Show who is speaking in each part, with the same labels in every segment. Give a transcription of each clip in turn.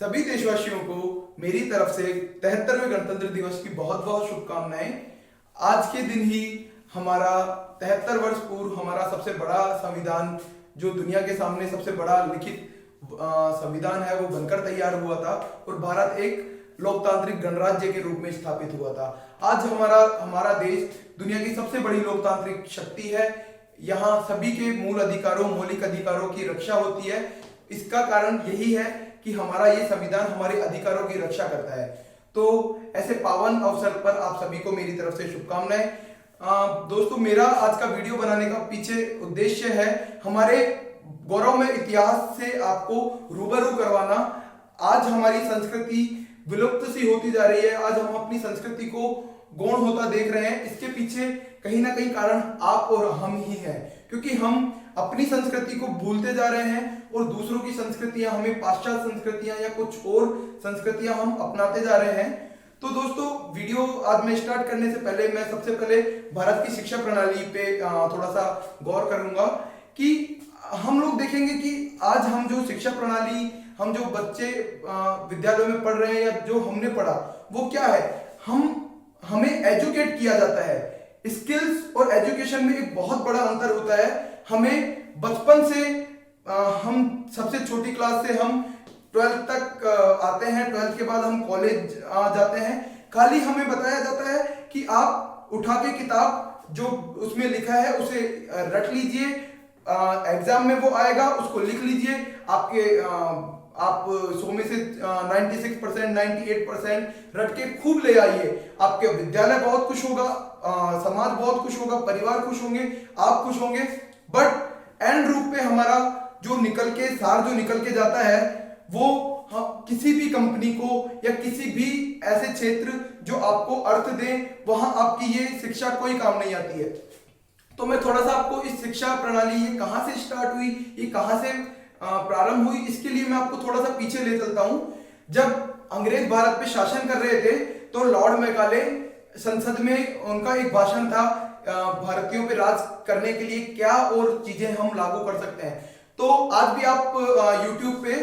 Speaker 1: सभी देशवासियों को मेरी तरफ से 73वें गणतंत्र दिवस की बहुत बहुत शुभकामनाएं। आज के दिन ही हमारा 73 वर्ष पूर्व हमारा सबसे बड़ा संविधान, जो दुनिया के सामने सबसे बड़ा लिखित संविधान है, वो बनकर तैयार हुआ था और भारत एक लोकतांत्रिक गणराज्य के रूप में स्थापित हुआ था। आज हमारा देश दुनिया की सबसे बड़ी लोकतांत्रिक शक्ति है। यहाँ सभी के मूल अधिकारों, मौलिक अधिकारों की रक्षा होती है। इसका कारण यही है कि हमारा ये संविधान हमारे अधिकारों की रक्षा करता है। तो ऐसे पावन अवसर पर आप सभी को मेरी तरफ से शुभकामनाएं। दोस्तों, मेरा आज का वीडियो बनाने का पीछे उद्देश्य है हमारे गौरवमय इतिहास से आपको रूबरू करवाना। आज हमारी संस्कृति विलुप्त सी होती जा रही है। आज हम अपनी संस्कृति को गौण होता देख रहे हैं। इसके पीछे कहीं ना कहीं कारण आप और हम ही हैं, क्योंकि हम अपनी संस्कृति को भूलते जा रहे हैं और दूसरों की संस्कृतियां, हमें पाश्चात्य संस्कृतियां या कुछ और संस्कृतियां हम अपनाते जा रहे हैं। तो दोस्तों, वीडियो आज मैं स्टार्ट करने से पहले मैं सबसे पहले भारत की शिक्षा प्रणाली पे थोड़ा सा गौर करूंगा कि हम लोग देखेंगे कि आज हम जो शिक्षा प्रणाली, हम जो बच्चे विद्यालयों में पढ़ रहे हैं या जो हमने पढ़ा, वो क्या है, हमें एजुकेट किया जाता है। स्किल्स और एजुकेशन में एक बहुत बड़ा अंतर होता है। हमें बचपन से हम सबसे छोटी क्लास से हम 12th तक आते हैं। 12th के बाद हम कॉलेज जाते हैं। खाली हमें बताया जाता है कि आप उठा के किताब जो उसमें लिखा है उसे रट लीजिए, एग्जाम में वो आएगा, उसको लिख लीजिए। आप 100 में से 96%, 98% रट के खूब ले आइए। आपके विद्यालय बहुत खुश होगा, समाज बहुत खुश होगा, परिवार खुश होंगे, आप खुश होंगे। बट एंड रूप पे हमारा जो निकल के जाता है, वो किसी भी कंपनी को या किसी भी ऐसे क्षेत्र जो आपको अर्थ दे, वहां आपकी ये शिक्षा कोई काम नहीं आती है। तो मैं थोड़ा सा आपको इस शिक्षा प्रणाली, ये कहां से स्टार्ट हुई, ये कहां से प्रारंभ हुई, इसके लिए मैं आपको थोड़ा सा पीछे ले चलता हूं। जब अंग्रेज भारत पे शासन कर रहे थे तो लॉर्ड मैकाले संसद में उनका एक भाषण था, भारतीयों पे राज करने के लिए क्या और चीजें हम लागू कर सकते हैं। तो आज भी आप YouTube पे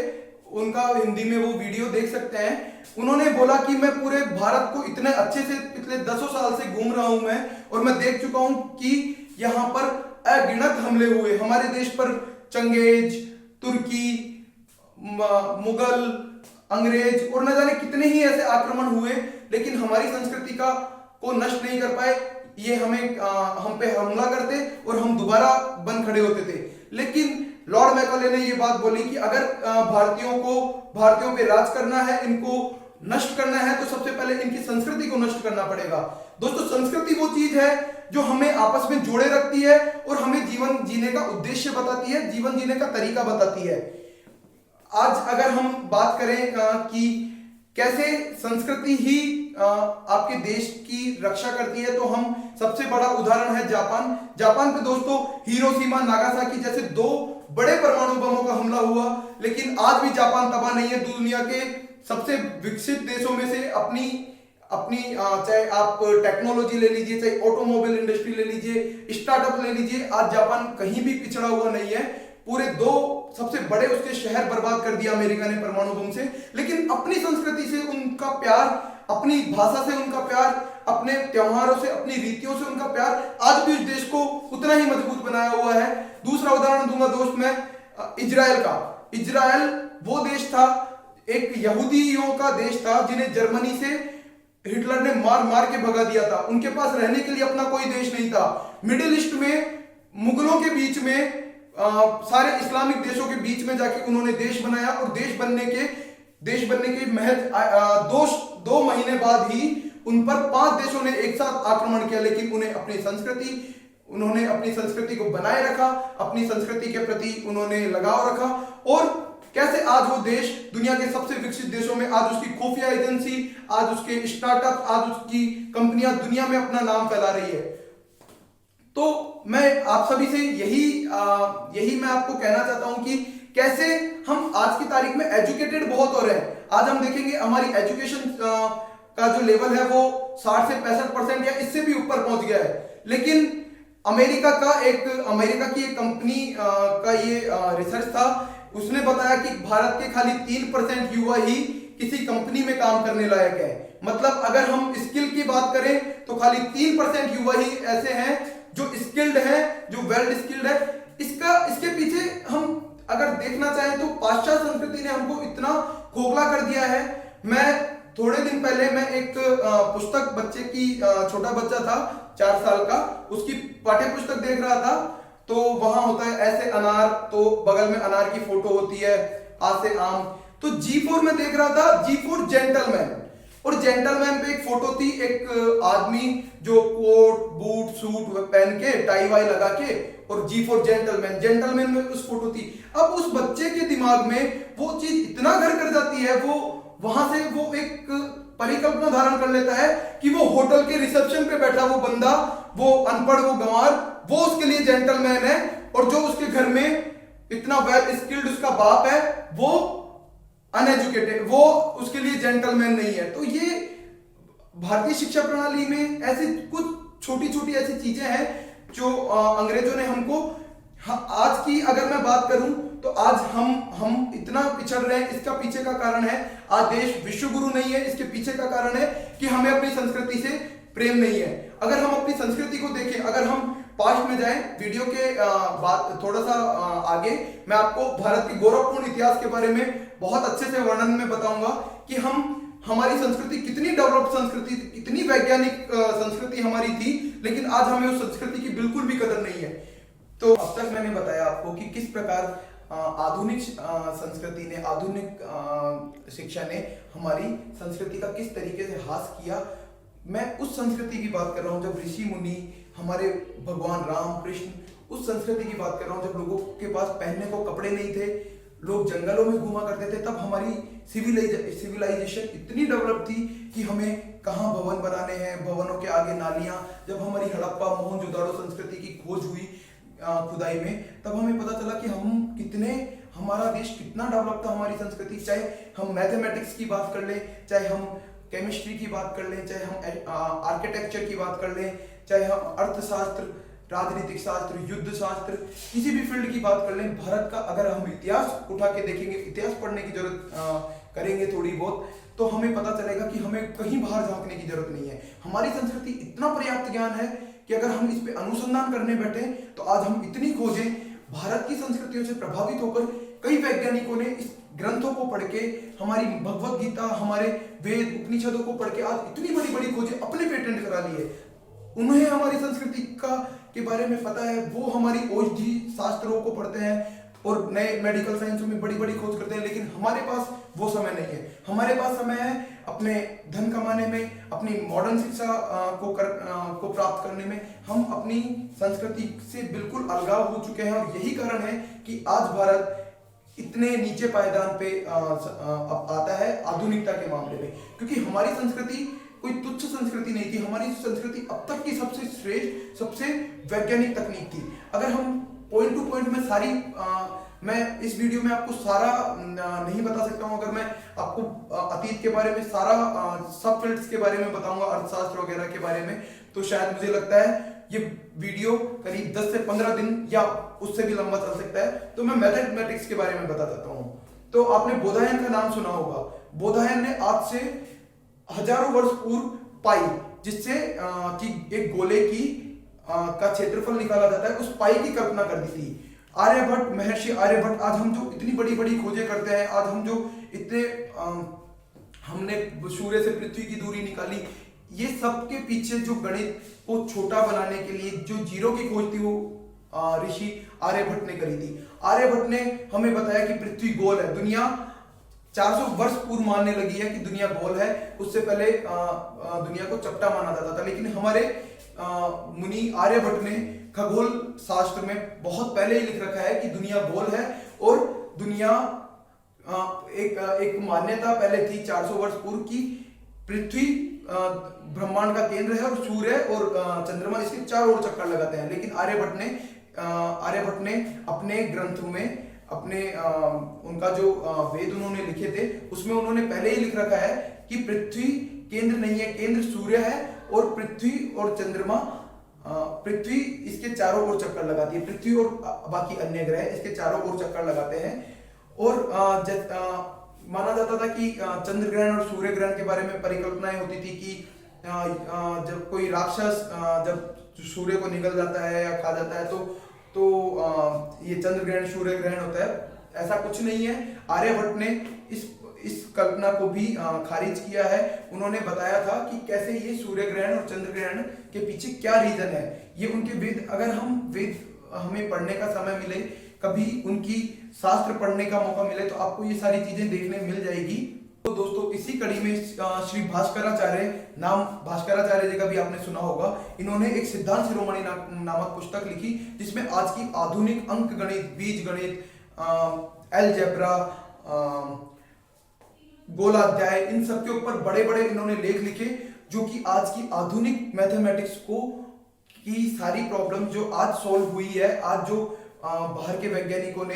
Speaker 1: उनका हिंदी में वो वीडियो देख सकते हैं। उन्होंने बोला कि मैं पूरे भारत को इतने अच्छे से पिछले 10 साल से घूम रहा हूं मैं, और मैं देख चुका हूं कि यहां पर अगिनत हमले हुए हमारे देश पर। चंगेज, तुर्की, मुगल, अंग्रेज और न जाने कितने ही ऐसे आक्रमण हुए, लेकिन हमारी संस्कृति को नष्ट नहीं कर पाए। ये हम पे हमला करते और हम दोबारा बन खड़े होते थे। लेकिन लॉर्ड मैकाले ने ये बात बोली कि अगर भारतीयों पे राज करना है, इनको नष्ट करना है, तो सबसे पहले इनकी संस्कृति को नष्ट करना पड़ेगा। दोस्तों, संस्कृति वो चीज है जो हमें आपस में जोड़े रखती है और हमें जीवन जीने का उद्देश्य बताती है, जीवन जीने का तरीका बताती है। आज अगर हम बात करें कि कैसे संस्कृति ही आपके देश की रक्षा करती है, तो हम सबसे बड़ा उदाहरण है जापान पे दोस्तों हिरोशिमा, नागासाकी जैसे 2 बड़े परमाणु बमों का हमला हुआ, लेकिन आज भी जापान तबाह नहीं है। दुनिया के सबसे विकसित देशों में से अपनी चाहे आप टेक्नोलॉजी ले लीजिए, चाहे ऑटोमोबाइल इंडस्ट्री ले लीजिए, स्टार्टअप ले लीजिए, आज जापान कहीं भी पिछड़ा हुआ नहीं है। पूरे 2 सबसे बड़े उसके शहर बर्बाद कर दिया अमेरिका ने परमाणु बम से, लेकिन अपनी संस्कृति से उनका प्यार, अपनी भाषा से उनका प्यार, अपने त्योहारों से, अपनी रीतियों से उनका प्यार आज भी उस देश को उतना ही मजबूत बनाया हुआ है। दूसरा उदाहरण दूंगा दोस्त मैं इजराइल का। इजराइल वो देश था, एक यहूदियों का देश था, जिन्हें जर्मनी से हिटलर ने मार के भगा दिया था। उनके पास रहने के लिए अपना कोई देश नहीं था। मिडिल ईस्ट में मुगलों के बीच में, सारे इस्लामिक देशों के बीच में जाके उन्होंने देश बनाया, और देश बनने के महज 2 महीने बाद ही उन पर 5 देशों ने एक साथ आक्रमण किया। लेकिन उन्होंने अपनी संस्कृति को बनाए रखा, अपनी संस्कृति के प्रति उन्होंने लगाव रखा, और कैसे आज वो देश दुनिया के सबसे विकसित देशों में, आज उसकी खुफिया एजेंसी, आज उसके स्टार्टअप, आज उसकी कंपनियां दुनिया में अपना नाम फैला रही है। तो मैं आप सभी से यही मैं आपको कहना चाहता हूं कि कैसे हम आज की तारीख में एजुकेटेड बहुत हो रहे हैं। आज हम देखेंगे हमारी एजुकेशन का जो लेवल है वो 60 से 65% या इससे भी ऊपर पहुंच गया है। लेकिन अमेरिका की एक कंपनी का ये रिसर्च था। उसने बताया कि भारत के खाली 3% युवा ही किसी कंपनी में काम करने लायक है। मतलब अगर हम स्किल की बात करें तो खाली 3% युवा ही ऐसे हैं जो स्किल्ड है, जो वेल स्किल्ड है। इसके पीछे हम अगर देखना चाहें तो पाश्चात्य संस्कृति ने हमको इतना खोखला कर दिया है। मैं थोड़े दिन पहले मैं एक पुस्तक बच्चे की, छोटा बच्चा था 4 साल का, उसकी पाठ्य पुस्तक देख रहा था। तो वहां होता है ऐसे अनार, तो बगल में अनार की फोटो होती है, आ से आम। तो G4 में देख रहा था, G4 जेंटलमैन, और जेंटलमैन पे एक फोटो थी, एक आदमी जो कोट बूट सूट पहन के टाई वाई लगा के, और G4 जेंटलमैन, जेंटलमैन में उस फोटो थी। अब उस बच्चे के दिमाग में वो चीज इतना घर कर जाती है, वो वहां से वो एक परिकल्पना धारण कर लेता है कि वो होटल के रिसेप्शन पे बैठा वो बंदा, वो अनपढ़, वो गंवार, वो उसके लिए जेंटलमैन है, और जो उसके घर में इतना वेल स्किल्ड उसका बाप है वो अनएजुकेटेड, वो उसके लिए जेंटलमैन नहीं है। तो ये भारतीय शिक्षा प्रणाली में ऐसी कुछ छोटी छोटी ऐसी चीजें हैं जो अंग्रेजों ने हमको, आज की अगर मैं बात करूं तो आज हम इतना पिछड़ रहे हैं। इसका पीछे का कारण है, आज देश विश्व गुरु नहीं है, इसके पीछे का कारण है कि हमें अपनी संस्कृति से प्रेम नहीं है। अगर हम अपनी संस्कृति को देखें, अगर हम पास्ट में जाएं, वीडियो के बाद थोड़ा सा आगे मैं आपको भारत के गौरवपूर्ण इतिहास के बारे में बहुत अच्छे से वर्णन में बताऊंगा कि हमारी संस्कृति कितनी डेवलप्ड संस्कृति, कितनी वैज्ञानिक संस्कृति हमारी थी, लेकिन आज हमें उस संस्कृति की बिल्कुल भी कदर नहीं है। तो अब तक मैंने बताया आपको कि किस प्रकार आधुनिक संस्कृति ने, आधुनिक शिक्षा ने हमारी संस्कृति का किस तरीके से ह्रास किया। मैं उस संस्कृति की बात कर रहा हूँ जब ऋषि मुनि, हमारे भगवान राम कृष्ण, उस संस्कृति की बात कर रहा हूँ जब लोगों के पास पहनने को कपड़े नहीं थे, लोग जंगलों में घूमा करते थे। तब हमारी सिविलाइजेशन इतनी डेवलप थी कि हमें कहाँ भवन बनाने हैं, भवनों के आगे नालियां। जब हमारी हड़प्पा मोहनजोदाड़ो संस्कृति की खोज हुई खुदाई में, तब हमें पता चला कि हमारा देश कितना डेवलप था, हमारी संस्कृति। चाहे हम मैथमेटिक्स की बात कर ले, चाहे हम केमिस्ट्री की बात कर लें, चाहे हम आर्किटेक्चर की बात कर लें, चाहे हम अर्थशास्त्र, राजनीतिक शास्त्र, युद्ध शास्त्र, किसी भी फील्ड की बात कर लें। भारत का अगर हम इतिहास उठा के देखेंगे, इतिहास पढ़ने की जरूरत करेंगे थोड़ी बहुत, तो हमें पता चलेगा कि हमें कहीं बाहर झांकने की जरूरत नहीं है। हमारी संस्कृति इतना पर्याप्त ज्ञान है कि अगर हम इस पे अनुसंधान करने बैठे तो आज हम इतनी खोजें। भारत की संस्कृतियों से प्रभावित होकर कई वैज्ञानिकों ने इस ग्रंथों को पढ़ के, हमारी भगवत गीता, हमारे वेद उपनिषदों को पढ़ के आज इतनी बड़ी बड़ी खोजें अपने पेटेंट करा ली है। उन्हें हमारी संस्कृति के बारे में पता है, वो हमारी औषधि शास्त्रों को पढ़ते हैं और नए मेडिकल साइंसों में बड़ी बड़ी खोज करते हैं, लेकिन हमारे पास वो समय नहीं है। हमारे पास समय है अपने धन कमाने में, अपनी मॉडर्न शिक्षा को प्राप्त करने में। हम अपनी संस्कृति से बिल्कुल अलगाव हो चुके हैं, और यही कारण है कि आज भारत इतने नीचे पायदान पे आता है आधुनिकता के मामले में, क्योंकि हमारी संस्कृति कोई तुच्छ संस्कृति नहीं थी। हमारी संस्कृति अब तक की सबसे श्रेष्ठ, सबसे वैज्ञानिक तकनीक थी। अगर हम पॉइंट टू पॉइंट में मैं इस वीडियो में आपको सारा नहीं बता सकता हूं। अगर मैं आपको अतीत के बारे में सारा सब फील्ड्स के बारे में बताऊंगा, अर्थशास्त्र वगैरह के बारे में, तो शायद मुझे लगता है ये वीडियो करीब 10 से 15 दिन या उससे भी लंबा चल सकता है। तो मैं मैथमेटिक्स के बारे में बता देता हूं। तो आपने बोधायन का नाम सुना होगा। बोधायन ने आज से हजारों वर्ष पूर्व पाई, जिससे कि एक गोले की का क्षेत्रफल निकाला जाता है, उस पाई की कल्पना कर दी थी आर्यभट्ट, महर्षि आर्यभट्ट। आज हम जो इतनी बड़ी बड़ी खोजें करते हैं, आज हम जो इतने हमने सूर्य से पृथ्वी की दूरी निकाली, ये सब के पीछे जो गणित को छोटा बनाने के लिए जो जीरो की खोज थी, वो ऋषि आर्यभट्ट ने करी थी। आर्यभट्ट ने हमें बताया कि पृथ्वी गोल है। दुनिया 400 वर्ष पूर्व मानने लगी है कि दुनिया गोल है। उससे पहले दुनिया को चपटा माना जाता था, लेकिन हमारे मुनि आर्यभट्ट ने खगोल शास्त्र में बहुत पहले ही लिख रखा है कि दुनिया गोल है, और दुनिया एक मान्यता पहले थी 400 वर्ष पूर्व की पृथ्वी ब्रह्मांड का केंद्र है, और सूर्य और चंद्रमा इसके चारों ओर चक्कर लगाते हैं। लेकिन आर्यभट्ट ने अपने ग्रंथों में, अपने उनका जो वेद उन्होंने लिखे थे, उसमें उन्होंने पहले ही लिख रखा है कि पृथ्वी केंद्र नहीं है, केंद्र सूर्य है, और पृथ्वी और चंद्रमा, पृथ्वी इसके चारों ओर चक्कर लगाती है। पृथ्वी और बाकी अन्य ग्रह इसके चारों ओर चक्कर लगाते हैं। और माना जाता था कि चंद्र ग्रहण और सूर्य ग्रहण के बारे में परिकल्पनाएं होती थी कि जब कोई राक्षस जब सूर्य को निगल जाता है या खा जाता है तो ये चंद्र ग्रहण सूर्य ग्रहण होता है। ऐसा कुछ नहीं है। आर्यभट्ट ने इस कल्पना को भी खारिज किया है। उन्होंने बताया था कि कैसे ये सूर्य ग्रहण और चंद्र ग्रहण के पीछे क्या रीजन है। ये उनके वेद, अगर हम वेद हमें पढ़ने का समय मिले, कभी उनकी शास्त्र पढ़ने का मौका मिले, तो आपको ये सारी चीजें देखने मिल जाएगी। तो दोस्तों इसी कड़ी में श्री भास्कराचार्य, नाम भास्कराचार्य जी का भी आपने सुना होगा, इन्होंने एक सिद्धांत शिरोमणि नामक पुस्तक लिखी, जिसमें आज की आधुनिक अंक गणित, बीज गणित, अलजेब्रा, गोलाध्याय, इन सब के ऊपर बड़े बड़े इन्होंने लेख लिखे, जो कि आज की आधुनिक मैथमेटिक्स को की सारी प्रॉब्लम जो आज सॉल्व हुई है, आज जो बाहर के वैज्ञानिकों ने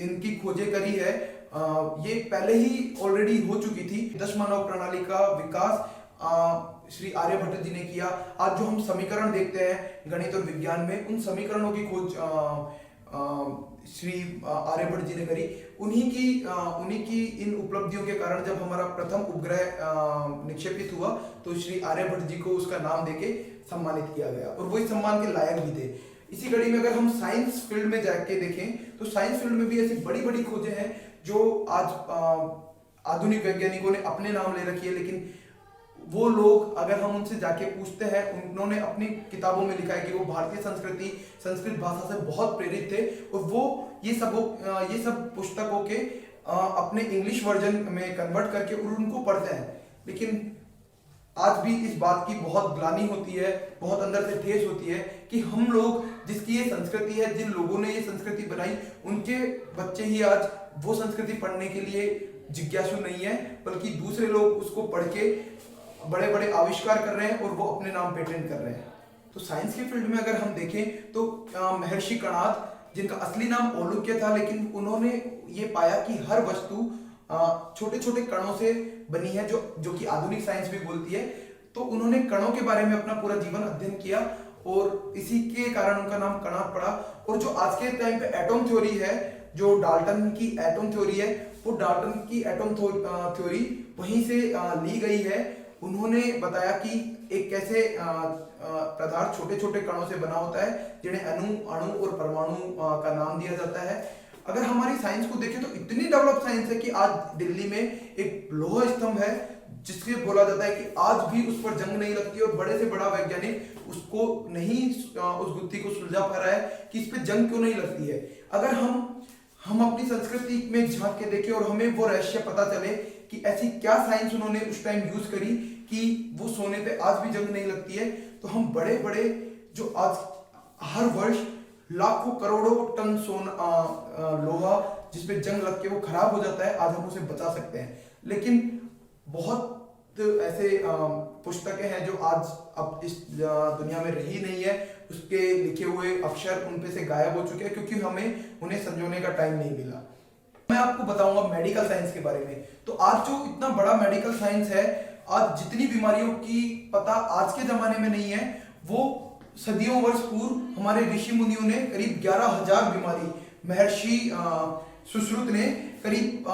Speaker 1: इनकी खोजें करी है, ये पहले ही ऑलरेडी हो चुकी थी। 10 मानव प्रणाली का विकास श्री आर्यभट्ट जी ने किया। आज जो हम समीकरण देखते हैं गणित और विज्ञान में, उन समीकरणों की खोज श्री आर्यभट्ट जी ने करी। उन्हीं की इन उपलब्धियों के कारण जब हमारा प्रथम उपग्रह निक्षेपित हुआ, तो श्री आर्यभट्ट जी को उसका नाम देके सम्मानित किया गया, और वही सम्मान के लायक भी थे। इसी कड़ी में अगर हम साइंस फील्ड में जाके देखें, तो साइंस फील्ड में भी ऐसी बड़ी बड़ी खोजें हैं जो आज आधुनिक वैज्ञानिकों ने अपने नाम ले रखी है। लेकिन वो लोग, अगर हम उनसे जाके पूछते हैं, उन्होंने अपनी किताबों में लिखा है कि वो भारतीय संस्कृति, संस्कृत भाषा से बहुत प्रेरित थे, और वो ये सब पुस्तकों के अपने इंग्लिश वर्जन में कन्वर्ट करके उनको पढ़ते हैं। लेकिन आज भी इस बात की बहुत ग्लानि होती है, बहुत अंदर से ठेस होती है कि हम लोग, जिसकी ये संस्कृति है, जिन लोगों ने ये संस्कृति बनाई, उनके बच्चे ही आज वो संस्कृति पढ़ने के लिए जिज्ञासु नहीं है, बल्कि दूसरे लोग उसको पढ़ के बड़े बड़े आविष्कार कर रहे हैं और वो अपने नाम पेटेंट कर रहे हैं। तो साइंस के फील्ड में अगर हम देखें तो महर्षि कणाद, जिनका असली नाम औलुक्य था, लेकिन उन्होंने ये पाया कि हर वस्तु छोटे छोटे कणों से बनी है, जो कि आधुनिक साइंस भी बोलती है। तो उन्होंने कणों के बारे में अपना पूरा जीवन अध्ययन किया, और इसी के कारण उनका नाम कणाद पड़ा। और जो आज के टाइम पे एटॉम थ्योरी है, जो डाल्टन की एटॉम थ्योरी है, वो डाल्टन की एटॉम थ्योरी वहीं से ली गई है। उन्होंने बताया कि एक कैसे पदार्थ छोटे छोटे कणों से बना होता है, जिन्हें अणु और परमाणु का नाम दिया जाता है। अगर हमारी साइंस को देखें तो इतनी डेवलप साइंस है कि आज दिल्ली में एक लोह स्तंभ है, जिसके बोला जाता है कि आज भी उस पर जंग नहीं लगती, और बड़े से बड़ा वैज्ञानिक उसको नहीं, उस गुत्थी को सुलझा पा रहा है कि इस पे जंग क्यों नहीं लगती है। अगर हम अपनी संस्कृति में झांक के देखें और हमें वो रहस्य पता चले कि ऐसी क्या साइंस उन्होंने उस टाइम यूज करी कि वो सोने पे आज भी जंग नहीं लगती है, तो हम बड़े बड़े जो आज हर वर्ष लाखों करोड़ों टन सोना लोहा जिसपे जंग लग के वो खराब हो जाता है, आज हम उसे बचा सकते हैं। लेकिन बहुत ऐसे पुस्तकें हैं जो आज अब इस दुनिया में रही नहीं है, उसके लिखे हुए अक्षर उन पे से गायब हो चुके हैं, क्योंकि हमें उन्हें संजोने का टाइम नहीं मिला। मैं आपको बताऊंगा मेडिकल साइंस के बारे में। तो आज जो इतना बड़ा मेडिकल साइंस है, आज जितनी बीमारियों की पता आज के जमाने में नहीं है, वो सदियों वर्ष पूर्व हमारे ऋषि मुनियों ने करीब 11,000 बीमारी, महर्षि सुश्रुत ने करीब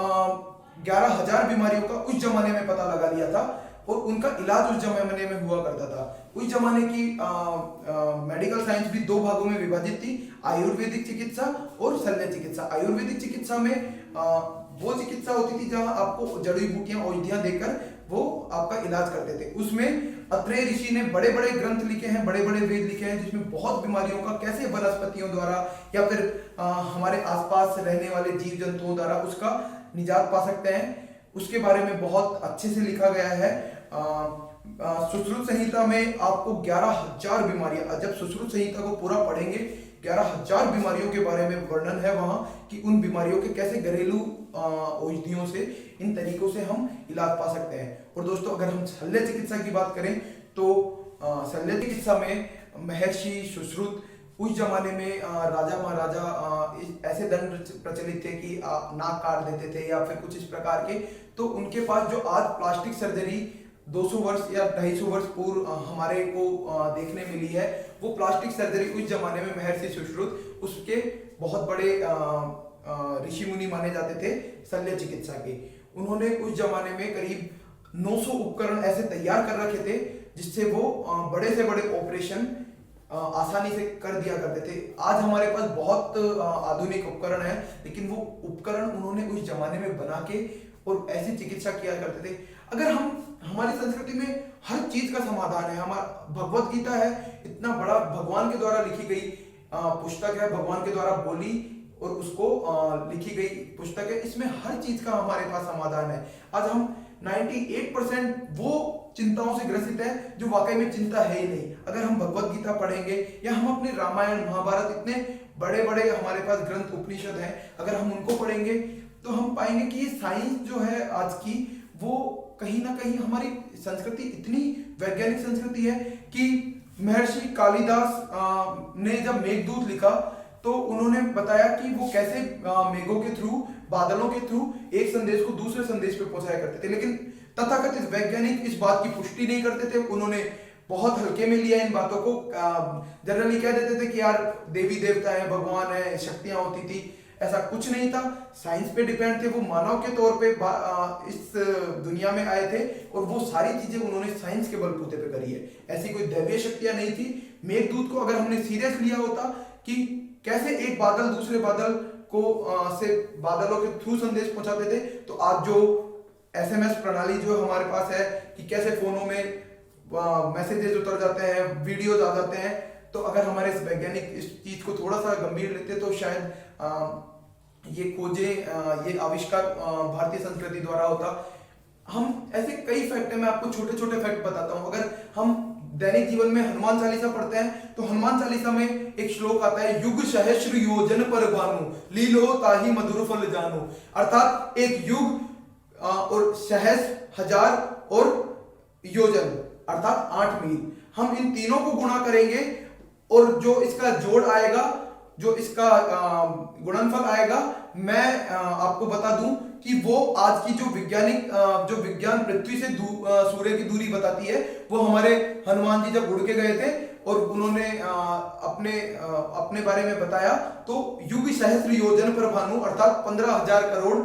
Speaker 1: 11,000 बीमारियों का उस जमाने में पता लगा लिया था, और उनका इलाज उस जमाने में हुआ करता था। उस जमाने की मेडिकल साइंस भी दो भागों में विभाजित थी, आयुर्वेदिक चिकित्सा और शल्य चिकित्सा। आयुर्वेदिक चिकित्सा में वो चिकित्सा होती थी जहां आपको जड़ी बूटियां, औषधियां देकर वो आपका इलाज करते थे। उसमें अत्रेय ऋषि ने बड़े बड़े ग्रंथ लिखे हैं, बड़े बड़े वेद लिखे हैं, जिसमें बहुत बीमारियों का कैसे वनस्पतियों द्वारा या फिर हमारे आसपास रहने वाले जीव जंतुओं द्वारा उसका निजात पा सकते हैं, उसके बारे में बहुत अच्छे से लिखा गया है। सुश्रुत संहिता में आपको 11,000 बीमारियां, जब सुश्रुत संहिता को पूरा पढ़ेंगे, 11,000 बीमारियों के बारे में वर्णन है वहां कि उन बीमारियों के कैसे घरेलू औषधियों से, इन तरीकों से हम इलाज पा सकते हैं। और दोस्तों अगर हम शल्य चिकित्सा की बात करें तो शल्य चिकित्सा में महर्षि सुश्रुत उस जमाने में राजा महाराजा ऐसे दंड प्रचलित थे कि नाक काट देते थे या फिर कुछ इस प्रकार के, तो उनके पास जो आज प्लास्टिक सर्जरी 200 वर्ष या 250 वर्ष पूर्व हमारे को देखने मिली है, वो प्लास्टिक सर्जरी उस जमाने में महर्षि सुश्रुत उसके बहुत बड़े ऋषि मुनि माने जाते थे शल्य चिकित्सा के। उन्होंने उस जमाने में करीब 900 उपकरण ऐसे तैयार कर रखे थे जिससे वो बड़े से बड़े ऑपरेशन आसानी से कर दिया करते थे। आज हमारे पास बहुत आधुनिक उपकरण है, लेकिन वो उपकरण उन्होंने उस जमाने में बना के और ऐसी चिकित्सा किया करते थे। अगर हमारी संस्कृति में हर चीज का समाधान है। हमारा भगवत गीता है, इतना बड़ा भगवान के द्वारा लिखी गई पुस्तक है, भगवान के द्वारा बोली और उसको लिखी गई पुस्तक है। इसमें हर चीज का हमारे पास समाधान है। आज हम 98% वो चिंताओं से ग्रसित है जो वाकई में चिंता है ही नहीं। अगर हम भगवत गीता पढ़ेंगे या हम अपने रामायण महाभारत, इतने बड़े बड़े हमारे पास ग्रंथ उपनिषद हैं, अगर हम उनको पढ़ेंगे तो हम पाएंगे कि ये साइंस जो है आज की, वो कहीं ना कहीं हमारी संस्कृति इतनी वैज्ञानिक संस्कृति है कि महर्षि कालिदास ने जब मेघदूत लिखा तो उन्होंने बताया कि वो कैसे मेघों के थ्रू, बादलों के थ्रू एक संदेश को दूसरे संदेश पे पहुंचाया करते थे। लेकिन तथाकथित वैज्ञानिक इस बात की पुष्टि नहीं करते थे। उन्होंने बहुत हल्के में लिया इन बातों को। जनरली कह देते थे कि यार देवी देवता है, भगवान है, शक्तियां होती थी। ऐसा कुछ नहीं था। साइंस पे डिपेंड थे। वो मानव के तौर पे इस दुनिया में आए थे और वो सारी चीजें उन्होंने साइंस के बलबूते पे करी है। ऐसी कोई दैवीय शक्तियां नहीं थी। मेघदूत को अगर हमने सीरियस लिया होता कि कैसे एक बादल दूसरे बादल को से बादलों के थ्रू संदेश पहुंचाते थे, तो आज जो एसएमएस प्रणाली जो हमारे पास है कि कैसे फोनों में मैसेजेस उतर जाते हैं, वीडियोज आ जाते हैं, तो अगर हमारे इस वैज्ञानिक इस चीज को थोड़ा सा गंभीर लेते तो शायद ये खोजें, ये आविष्कार भारतीय संस्कृति द्वारा होता। हम ऐसे कई फैक्ट है, मैं आपको छोटे छोटे फैक्ट बताता हूँ। अगर हम दैनिक जीवन में हनुमान चालीसा पढ़ते हैं तो हनुमान चालीसा में एक श्लोक आता है, युग सहस्र योजन पर भानु लीलो ताही मधुर फल जानू। अर्थात एक युग और सहस्र, हजार और योजन अर्थात 8 मील, हम इन तीनों को गुणा करेंगे और जो इसका जोड़ आएगा, जो इसका गुणनफल आएगा, मैं आपको बता दूं कि वो आज की जो विज्ञान पृथ्वी से सूर्य की दूरी बताती है, वो हमारे हनुमान जी जब उड़ के गए थे और उन्होंने अपने बारे में बताया तो युग सहस्र योजन पर भानु अर्थात 15,000 करोड़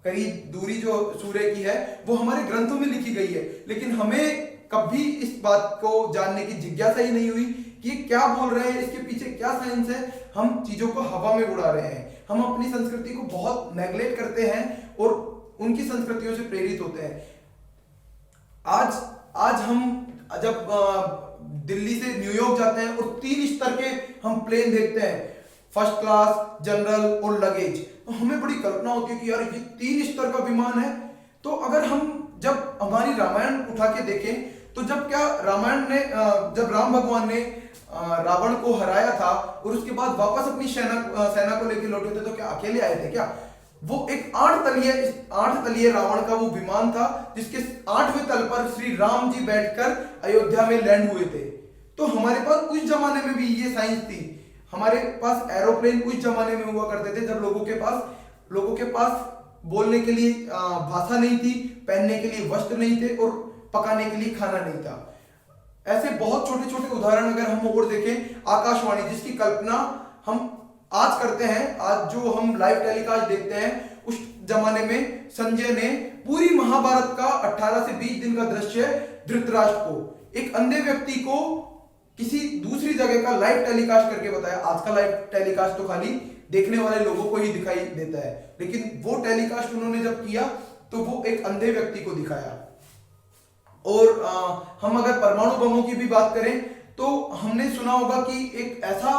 Speaker 1: करीब दूरी जो सूर्य की है वो हमारे ग्रंथों में लिखी गई है। लेकिन हमें कभी इस बात को जानने की जिज्ञासा ही नहीं हुई कि ये क्या बोल रहे हैं, इसके पीछे क्या साइंस है। हम चीजों को हवा में उड़ा रहे हैं। हम अपनी संस्कृति को बहुत नेग्लेक्ट करते हैं और उनकी संस्कृतियों से प्रेरित होते हैं। आज हम जब दिल्ली से न्यूयॉर्क जाते हैं और 3 स्तर के हम प्लेन देखते हैं, फर्स्ट क्लास, जनरल और लगेज, तो हमें बड़ी कल्पना होती है कि यार ये 3 स्तर का विमान है। तो अगर हम जब हमारी रामायण उठा के देखें तो जब राम भगवान ने रावण को हराया था और उसके बाद वापस अपनी सेना को लेकर लौटे थे, तो क्या अकेले आए थे क्या? वो एक 8 तलीय रावण का वो विमान था जिसके 8वें तल पर श्री राम जी बैठकर अयोध्या में लैंड हुए थे। तो हमारे पास उस जमाने में भी ये साइंस थी। हमारे पास एरोप्लेन उस जमाने में हुआ करते थे जब लोगों के पास बोलने के लिए भाषा नहीं थी, पहनने के लिए वस्त्र नहीं थे और पकाने के लिए खाना नहीं था। ऐसे बहुत छोटे छोटे उदाहरण अगर हम और देखें, आकाशवाणी जिसकी कल्पना हम आज करते हैं, आज जो हम लाइव टेलीकास्ट देखते हैं, उस जमाने में संजय ने पूरी महाभारत का 18 से 20 दिन का दृश्य धृतराष्ट्र को, एक अंधे व्यक्ति को किसी दूसरी जगह का लाइव टेलीकास्ट करके बताया। आज का लाइव टेलीकास्ट तो खाली देखने वाले लोगों को ही दिखाई देता है, लेकिन वो टेलीकास्ट उन्होंने जब किया तो वो एक अंधे व्यक्ति को दिखाया। और हम अगर परमाणु बमों की भी बात करें तो हमने सुना होगा कि एक ऐसा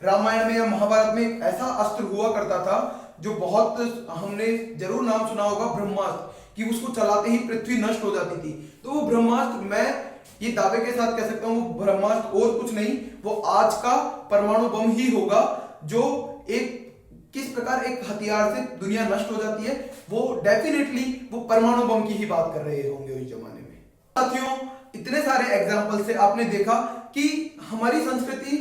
Speaker 1: रामायण में या महाभारत में एक ऐसा अस्त्र हुआ करता था जो बहुत, हमने जरूर नाम सुना होगा, ब्रह्मास्त्र, कि उसको चलाते ही पृथ्वी नष्ट हो जाती थी। तो वो ब्रह्मास्त्र, मैं ये दावे के साथ कह सकता हूं, वो ब्रह्मास्त्र और कुछ नहीं, वो आज का परमाणु बम ही होगा, जो किस प्रकार एक हथियार से दुनिया नष्ट हो जाती है, वो डेफिनेटली वो परमाणु बम की ही बात कर रहे होंगे उस जमाने में। साथियों, इतने सारे एग्जाम्पल से आपने देखा कि हमारी संस्कृति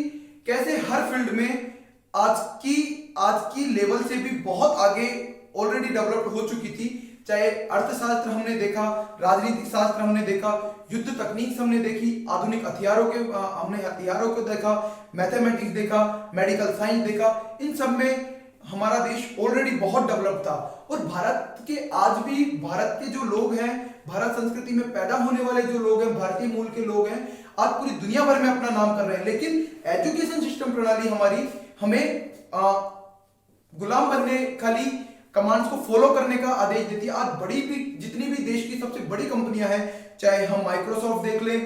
Speaker 1: कैसे हर फील्ड में आज की लेवल से भी बहुत आगे ऑलरेडी डेवलप हो चुकी थी। चाहे अर्थशास्त्र हमने देखा, राजनीतिक शास्त्र हमने देखा, युद्ध तकनीक हमने देखी, आधुनिक हथियारों के हमने हथियारों को देखा, मैथमेटिक्स देखा, मेडिकल साइंस देखा। इन सब में हमारा देश ऑलरेडी बहुत डेवलप था। और भारत के आज भी भारत के जो लोग हैं, भारत संस्कृति में पैदा होने वाले जो लोग हैं, भारतीय मूल के लोग हैं, आज पूरी दुनिया भर में अपना नाम कर रहे हैं। लेकिन एजुकेशन सिस्टम प्रणाली हमारी हमें गुलाम बनने, खाली कमांड्स को फॉलो करने का आदेश देती है। आज बड़ी भी जितनी भी देश की सबसे बड़ी कंपनियां हैं, चाहे हम माइक्रोसॉफ्ट देख लें,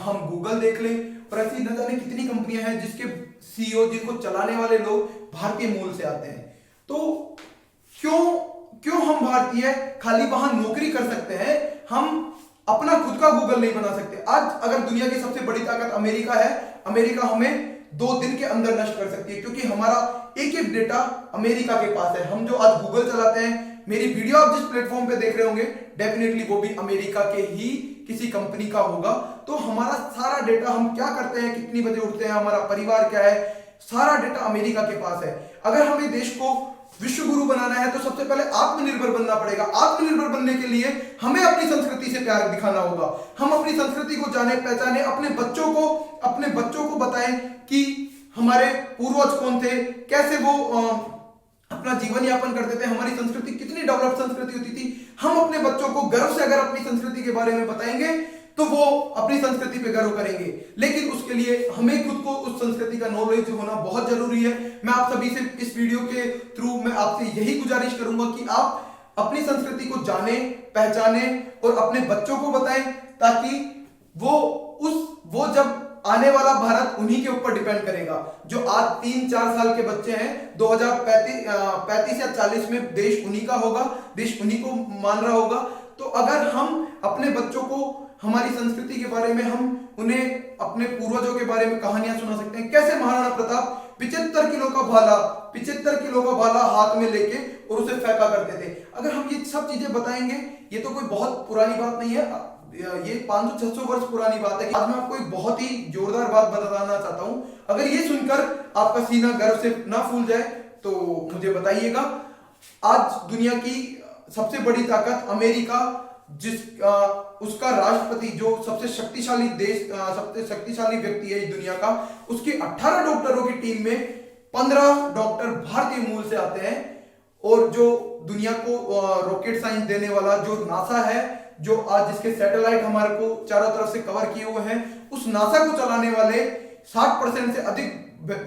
Speaker 1: हम गूगल देख लें, और ऐसी न जाने कितनी कंपनियां हैं जिसके सीईओ, जिनको चलाने वाले लोग भारतीय मूल से आते हैं। तो क्यों हम भारतीय खाली वहां नौकरी कर सकते हैं, हम अपना खुद का गूगल नहीं बना सकते? आज अगर दुनिया की सबसे बड़ी ताकत अमेरिका है, अमेरिका हमें 2 दिन के अंदर नष्ट कर सकती है, क्योंकि हमारा एक डेटा अमेरिका के पास है। हम जो आज गूगल चलाते हैं, मेरी वीडियो आप जिस प्लेटफॉर्म पे देख रहे होंगे, डेफिनेटली वो भी अमेरिका के ही किसी कंपनी का होगा। तो हमारा सारा डेटा, हम क्या करते हैं, कितनी बजे उठते हैं, हमारा परिवार क्या है, सारा डेटा अमेरिका के पास है। अगर हमें देश को विश्व गुरु बनाना है तो सबसे पहले आत्मनिर्भर बनना पड़ेगा। आत्मनिर्भर बनने के लिए हमें अपनी संस्कृति से प्यार दिखाना होगा। हम अपनी संस्कृति को जाने पहचाने, अपने बच्चों को बताएं कि हमारे पूर्वज कौन थे, कैसे वो अपना जीवन यापन करते थे, हमारी संस्कृति कितनी डेवलप संस्कृति होती थी। हम अपने बच्चों को गर्व से अगर अपनी संस्कृति के बारे में बताएंगे तो वो अपनी संस्कृति पे गर्व करेंगे। लेकिन उसके लिए हमें खुद को उस संस्कृति का नॉलेज होना बहुत जरूरी है। मैं आप सभी से इस वीडियो के थ्रू मैं आपसे यही गुजारिश करूंगा कि आप अपनी संस्कृति को जाने, पहचाने और अपने बच्चों को बताएं, ताकि वो जब आने वाला भारत उन्हीं के ऊपर डिपेंड करेगा। जो आज 3-4 साल के बच्चे हैं, 2035 या 40 में देश उन्हीं का होगा, देश उन्हीं को मान रहा होगा। तो अगर हम अपने बच्चों को हमारी संस्कृति के बारे में, हम उन्हें अपने पूर्वजों के बारे में कहानियां सुना सकते हैं, कैसे महाराणा प्रताप 75 किलो का भाला हाथ में लेके और उसे फेंका करते थे। अगर हम ये सब चीजें बताएंगे, ये तो कोई बहुत पुरानी बात नहीं है, ये 500-600 वर्ष पुरानी बात है। आज मैं आपको एक बहुत ही जोरदार बात बताना चाहता हूं। अगर ये सुनकर आपका सीना गर्व से ना फूल जाए तो मुझे बताइएगा। आज दुनिया की सबसे बड़ी ताकत अमेरिका, उसका राष्ट्रपति जो सबसे शक्तिशाली व्यक्ति है इस दुनिया का, उसकी 18 डॉक्टरों की टीम में 15 डॉक्टर भारतीय मूल से आते हैं। और जो दुनिया को रॉकेट साइंस देने वाला जो नासा है, जो आज जिसके सैटेलाइट हमारे को चारों तरफ से कवर किए हुए हैं, उस नासा को चलाने वाले 60% से अधिक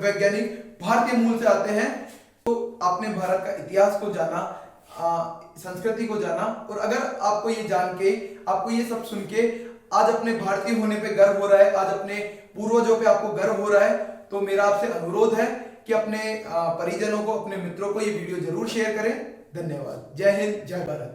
Speaker 1: वैज्ञानिक भारतीय मूल से आते हैं। तो आपने भारत का इतिहास को जाना, संस्कृति को जाना, और अगर आपको ये जान के, आपको ये सब सुन के आज अपने भारतीय होने पे गर्व हो रहा है, आज अपने पूर्वजों पे आपको गर्व हो रहा है, तो मेरा आपसे अनुरोध है कि अपने परिजनों को, अपने मित्रों को ये वीडियो जरूर शेयर करें। धन्यवाद। जय हिंद, जय भारत।